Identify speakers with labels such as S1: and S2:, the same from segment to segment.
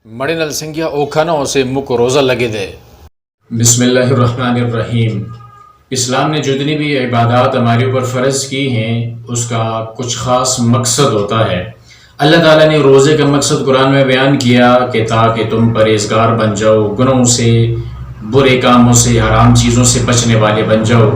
S1: ಮಡಿನಲ್ಲಿ ಸಂಖ್ಯಾ ಓಖಾನೋ से मुख रोज़ा लगे दे।
S2: बिस्मिल्लाहिर्रहमानिर्रहीम। इस्लाम ने जितनी भी इबादत हमारे ऊपर फ़र्ज़ की हैं उसका कुछ ख़ास मकसद होता है। अल्लाह ताला ने रोज़े का मकसद कुरान में बयान किया कि ताकि तुम परहेज़गार बन जाओ, गुनों से, बुरे कामों से, हराम चीज़ों से बचने वाले बन जाओ।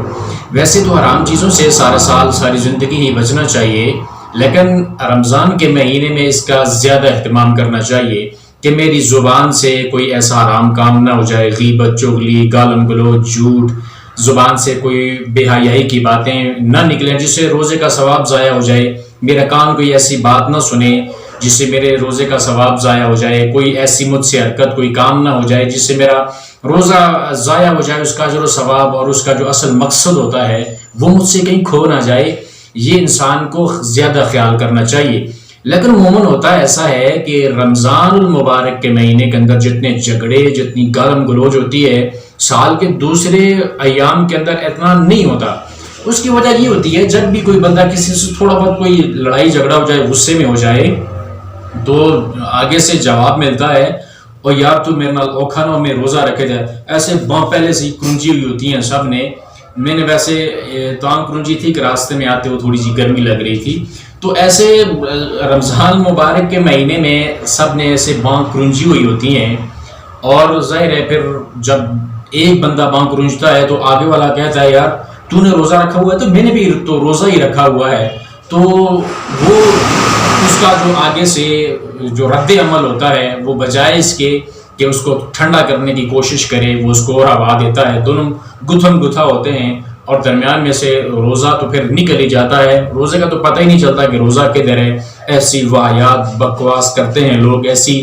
S2: वैसे तो हराम चीज़ों से सारा साल सारी ज़िंदगी ही बचना चाहिए, लेकिन रमज़ान के महीने में इसका ज़्यादा अहतमाम करना चाहिए कि मेरी ज़ुबान से कोई ऐसा हराम काम ना हो जाए, गीबत, चुगली, गालम गलोच, झूठ, ज़ुबान से कोई बेहयाई की बातें ना निकलें जिससे रोज़े का सवाब ज़ाया हो जाए। मेरा कान कोई ऐसी बात ना सुने जिससे मेरे रोज़े का सवाब ज़ाया हो जाए। कोई ऐसी मुझसे हरकत, कोई काम ना हो जाए जिससे मेरा रोज़ा ज़ाया हो जाए। उसका जो सवाब और उसका जो असल मकसद होता है वो मुझसे कहीं खो ना जाए, ये इंसान को ज़्यादा ख्याल करना चाहिए। लेकिन उमूमन होता ऐसा है कि रमज़ान मुबारक के महीने के अंदर जितने झगड़े, जितनी गालम गलोच होती है, साल के दूसरे अयाम के अंदर इतना नहीं होता। उसकी वजह ये होती है जब भी कोई बंदा किसी से थोड़ा बहुत कोई लड़ाई झगड़ा हो जाए, गुस्से में हो जाए, तो आगे से जवाब मिलता है और यार तू मेरे नाल ओखानो में रोज़ा रखे जाए। ऐसे बाँ पहले से ही क्रंजी हुई होती हैं सब ने। मैंने वैसे तांग क्रंजी थी कि रास्ते में आते हुए थोड़ी सी गर्मी लग रही थी, तो ऐसे रमज़ान मुबारक के महीने में सब ने ऐसे बाँ क्रंजी हुई होती हैं। और ज़ाहिर है फिर जब एक बंदा बाँ क्रंजता है तो आगे वाला कहता है यार तूने रोज़ा रखा हुआ है, तो मैंने भी तो रोज़ा ही रखा हुआ है। तो वो उसका जो आगे से जो रद्द अमल होता है वो बजाय इसके कि उसको ठंडा करने की कोशिश करे, वो उसको और हवा देता है। दोनों गुथम गुथा होते हैं और दरमियान में से रोज़ा तो फिर निकल ही जाता है। रोज़े का तो पता ही नहीं चलता कि रोज़ा किधर है। ऐसी वाहियात बकवास करते हैं लोग, ऐसी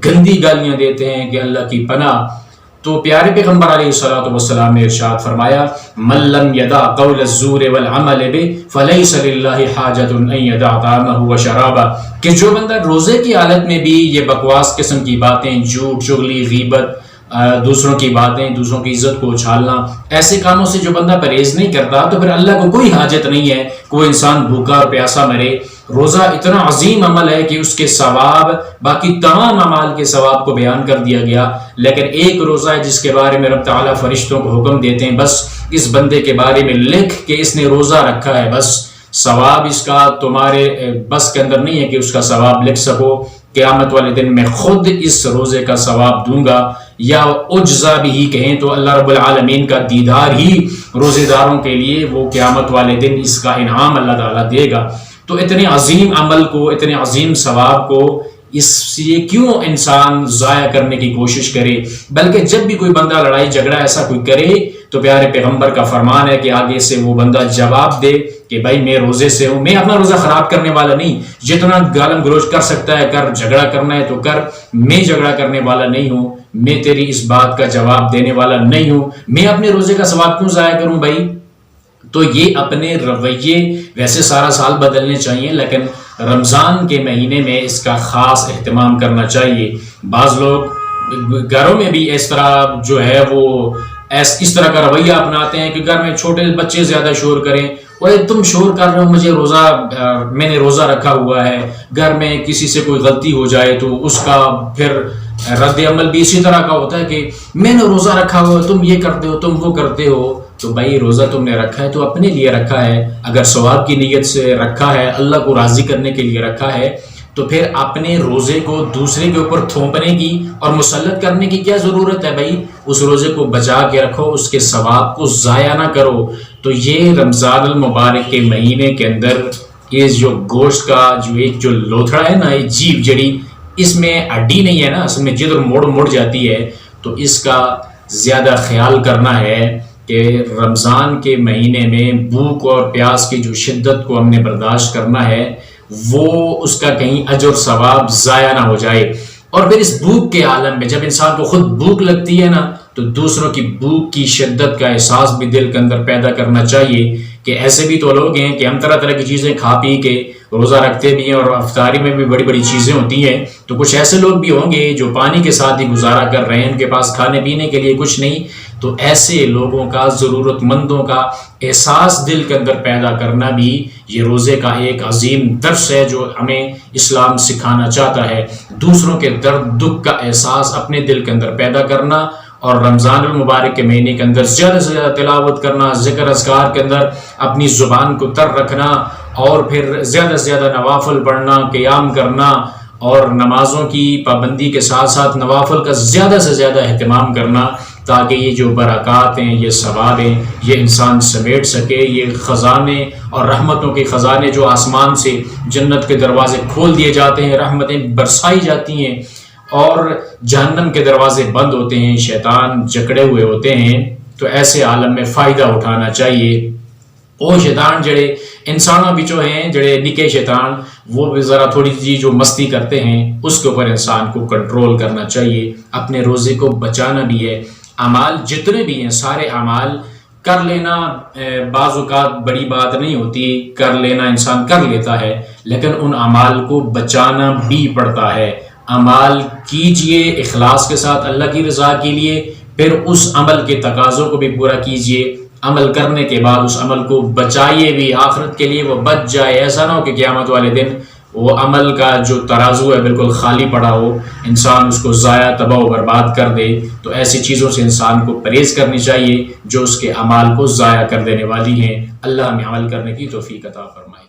S2: गंदी गालियाँ देते हैं कि अल्लाह की पनाह। तो प्यारे पैगम्बर अलैहिस्सलातु वस्सलाम ने इरशाद फरमाया, मल्लम यदा क़ौल ज़ूर वल अमल बि फलैसा लिल्लाहि हाजतुन अन यदा तामहु व शराबा, कि जो बंदा रोज़े की हालत में भी ये बकवास किस्म की बातें, झूठ, चुगली, गीबत, दूसरों की बातें, दूसरों की इज्जत को उछालना, ऐसे कामों से जो बंदा परहेज नहीं करता तो फिर अल्लाह को कोई हाजत नहीं है कोई इंसान भूखा और प्यासा मरे। रोज़ा इतना अजीम अमल है कि उसके सवाब बाकी तमाम अमाल के सवाब को बयान कर दिया गया, लेकिन एक रोज़ा है जिसके बारे में रब ताला फरिश्तों को हुक्म देते हैं बस इस बंदे के बारे में लिख के इसने रोज़ा रखा है, बस सवाब इसका तुम्हारे बस के अंदर नहीं है कि उसका सवाब लिख सको। क़यामत वाले दिन मैं खुद इस रोज़े का सवाब दूंगा, या उज्जा भी ही कहें तो अल्लाह रब्बुल आलमीन का दीदार ही रोज़ेदारों के लिए वो क़यामत वाले दिन इसका इनाम अल्लाह ताला देगा। तो इतने अजीम अमल को, इतने अजीम सवाब को इससे क्यों इंसान ज़ाया करने की कोशिश करे। बल्कि जब भी कोई बंदा लड़ाई झगड़ा ऐसा कोई करे तो प्यारे पैगम्बर का फरमान है कि आगे से वो बंदा जवाब दे कि भाई मैं रोज़े से हूँ, मैं अपना रोज़ा ख़राब करने वाला नहीं, जितना गालम गलोच कर सकता है कर, झगड़ा करना है तो कर, मैं झगड़ा करने वाला नहीं हूँ, मैं तेरी इस बात का जवाब देने वाला नहीं हूँ, मैं अपने रोज़े का सवाब क्यों ज़ाया करूँ भाई। तो ये अपने रवैये वैसे सारा साल बदलने चाहिए, लेकिन रमज़ान के महीने में इसका ख़ास एहतमाम करना चाहिए। बाज़ लोग घरों में भी इस तरह जो है वो इस तरह का रवैया अपनाते हैं कि घर में छोटे बच्चे ज़्यादा शोर करें, ओए तुम शोर कर रहे हो, मुझे मैंने रोज़ा रखा हुआ है। घर में किसी से कोई गलती हो जाए तो उसका फिर रद्द अमल भी इसी तरह का होता है कि मैंने रोज़ा रखा हुआ है, तुम ये करते हो, तुम वो करते हो। तो भाई रोज़ा तुमने रखा है तो अपने लिए रखा है, अगर सवाब की नीयत से रखा है, अल्लाह को राज़ी करने के लिए रखा है, तो फिर अपने रोज़े को दूसरे के ऊपर थोपने की और मुसल्लत करने की क्या ज़रूरत है भाई। उस रोज़े को बचा के रखो, उसके सवाब को ज़ाया ना करो। तो ये रमज़ान मुबारक के महीने के अंदर ये जो गोश्त का जो लोथड़ा है ना, ये जीभ जड़ी, इसमें हड्डी नहीं है ना, असल में जिधर मोड़ जाती है, तो इसका ज़्यादा ख्याल करना है कि रमज़ान के महीने में भूख और प्यास की जो शिद्दत को हमने बर्दाश्त करना है वो उसका कहीं अजर सवाब ज़ाया ना हो जाए। और फिर इस भूख के आलम में जब इंसान को खुद भूख लगती है ना, तो दूसरों की भूख की शिद्दत का एहसास भी दिल के अंदर पैदा करना चाहिए कि ऐसे भी तो लोग हैं कि हम तरह तरह की चीज़ें खा पी के रोज़ा रखते भी हैं और अफ्तारी में भी बड़ी बड़ी चीज़ें होती हैं। तो कुछ ऐसे लोग भी होंगे जो पानी के साथ ही गुजारा कर रहे हैं, उनके पास खाने पीने के लिए कुछ नहीं, تو ایسے لوگوں کا، ضرورت مندوں کا احساس دل کے اندر پیدا کرنا بھی یہ روزے کا ایک عظیم درس ہے جو ہمیں اسلام سکھانا چاہتا ہے۔ دوسروں کے درد دکھ کا احساس اپنے دل کے اندر پیدا کرنا، اور رمضان المبارک کے مہینے کے اندر زیادہ سے زیادہ تلاوت کرنا، ذکر اذکار کے اندر اپنی زبان کو تر رکھنا، اور پھر زیادہ سے زیادہ نوافل پڑھنا، قیام کرنا، اور نمازوں کی پابندی کے ساتھ ساتھ نوافل کا زیادہ سے زیادہ اہتمام کرنا، تاکہ یہ جو برکات ہیں، یہ ثواب ہیں، یہ انسان سمیٹ سکے۔ یہ خزانے اور رحمتوں کے خزانے جو آسمان سے جنت کے دروازے کھول دیے جاتے ہیں، رحمتیں برسائی جاتی ہیں، اور جہنم کے دروازے بند ہوتے ہیں، شیطان جکڑے ہوئے ہوتے ہیں، تو ایسے عالم میں فائدہ اٹھانا چاہیے۔ وہ شیطان جڑے انسانوں بچوں ہیں، جڑے نکے شیطان، وہ بھی ذرا تھوڑی جی جو مستی کرتے ہیں، اس کے اوپر انسان کو کنٹرول کرنا چاہیے، اپنے روزے کو بچانا بھی ہے۔ اعمال جتنے بھی ہیں، سارے اعمال کر لینا بعض اوقات بڑی بات نہیں ہوتی، کر لینا انسان کر لیتا ہے، لیکن ان اعمال کو بچانا بھی پڑتا ہے۔ اعمال کیجئے اخلاص کے ساتھ اللہ کی رضا کے لیے، پھر اس عمل کے تقاضوں کو بھی پورا کیجئے، عمل کرنے کے بعد اس عمل کو بچائیے بھی، آخرت کے لیے وہ بچ جائے۔ ایسا نہ ہو کہ قیامت والے دن وہ عمل کا جو ترازو ہے بالکل خالی پڑا ہو، انسان اس کو ضائع تباہ و برباد کر دے۔ تو ایسی چیزوں سے انسان کو پرہیز کرنی چاہیے جو اس کے اعمال کو ضائع کر دینے والی ہیں۔ اللہ ہمیں عمل کرنے کی توفیق عطا فرمائے۔